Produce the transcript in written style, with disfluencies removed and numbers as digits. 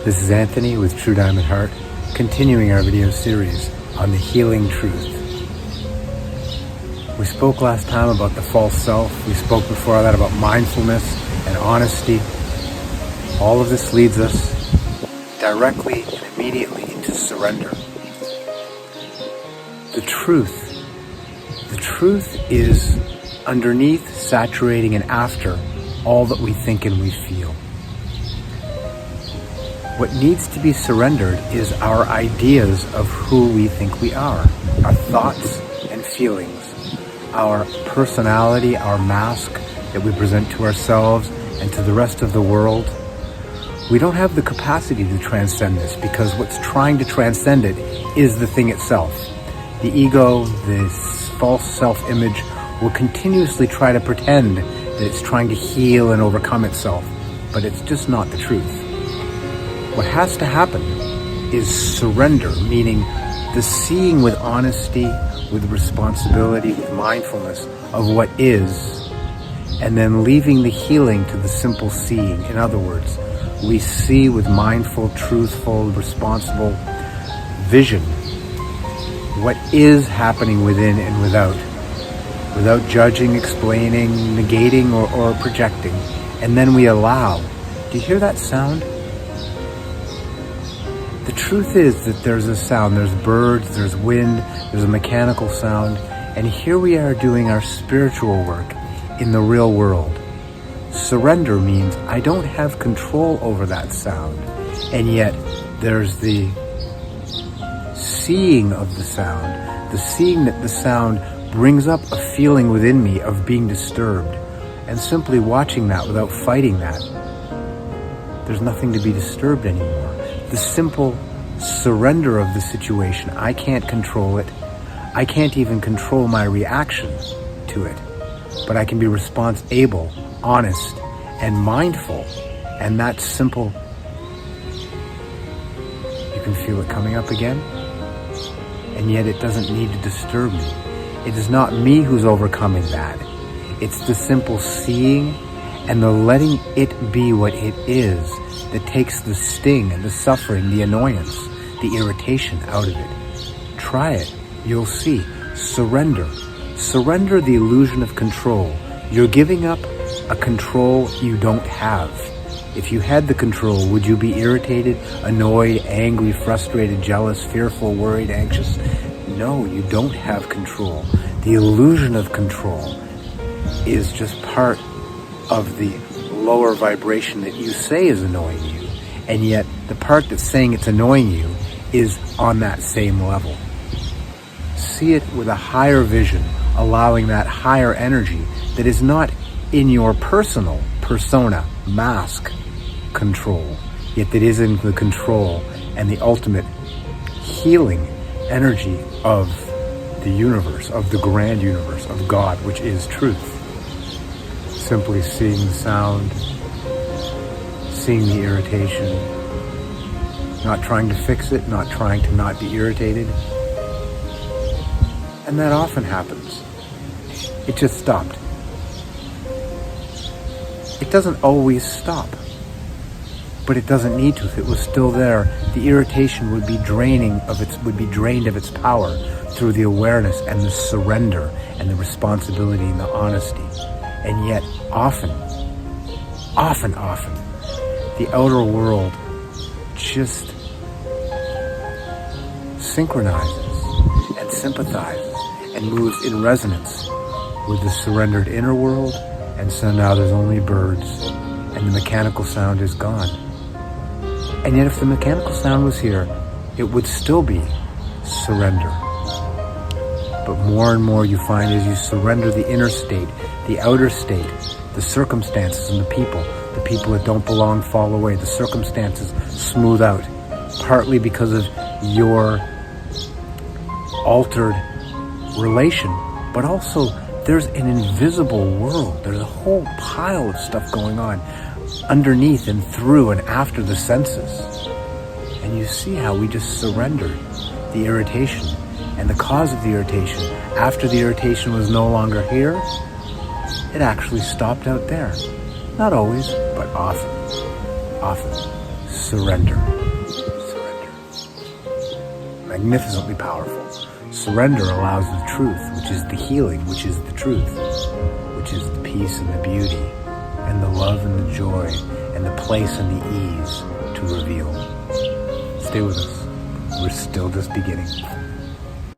This is Anthony with True Diamond Heart, continuing our video series on the healing truth. We spoke last time about the false self. We spoke before that about mindfulness and honesty. All of this leads us directly and immediately into surrender. The truth is underneath, saturating, and after all that we think and we feel. What needs to be surrendered is our ideas of who we think we are, our thoughts and feelings, our personality, our mask that we present to ourselves and to the rest of the world. We don't have the capacity to transcend this because what's trying to transcend it is the thing itself. The ego, this false self-image, will continuously try to pretend that it's trying to heal and overcome itself, but it's just not the truth. What has to happen is surrender, meaning the seeing with honesty, with responsibility, with mindfulness of what is, and then leaving the healing to the simple seeing. In other words, we see with mindful, truthful, responsible vision what is happening within and without judging, explaining, negating, or projecting. And then we allow. Do you hear that sound? The truth is that there's a sound. There's birds, there's wind, there's a mechanical sound. And here we are doing our spiritual work in the real world. Surrender means I don't have control over that sound. And yet there's the seeing of the sound, the seeing that the sound brings up a feeling within me of being disturbed. And simply watching that without fighting that, there's nothing to be disturbed anymore. The simple surrender of the situation. I can't control it. I can't even control my reaction to it. But I can be able, honest, and mindful. And that's simple. You can feel it coming up again. And yet it doesn't need to disturb me. It is not me who's overcoming that. It's the simple seeing and the letting it be what it is that takes the sting and the suffering, the annoyance, the irritation out of it. Try it. You'll see. Surrender. Surrender the illusion of control. You're giving up a control you don't have. If you had the control, would you be irritated, annoyed, angry, frustrated, jealous, fearful, worried, anxious? No, you don't have control. The illusion of control is just part of the lower vibration that you say is annoying you. And yet the part that's saying it's annoying you is on that same level. See it with a higher vision, allowing that higher energy that is not in your personal persona, mask, control, yet that is in the control and the ultimate healing energy of the universe, of the grand universe, of God, which is truth. Simply seeing the sound, seeing the irritation, not trying to fix it, not trying to not be irritated. And that often happens. It just stopped. It doesn't always stop, but it doesn't need to. If it was still there, the irritation would be drained of its power through the awareness and the surrender and the responsibility and the honesty. And yet often, the outer world just synchronizes and sympathizes and moves in resonance with the surrendered inner world. And so now there's only birds and the mechanical sound is gone. And yet if the mechanical sound was here, it would still be surrender. But more and more you find as you surrender the inner state, the outer state, the circumstances and the people that don't belong fall away, the circumstances smooth out, partly because of your altered relation, but also there's an invisible world. There's a whole pile of stuff going on underneath and through and after the senses. And you see how we just surrendered the irritation and the cause of the irritation. After the irritation was no longer here, it actually stopped out there. Not always, but often. surrender. Surrender. Magnificently powerful. Surrender allows the truth, which is the healing, which is the truth, which is the peace and the beauty, and the love and the joy, and the place and the ease to reveal. Stay with us. We're still just beginning.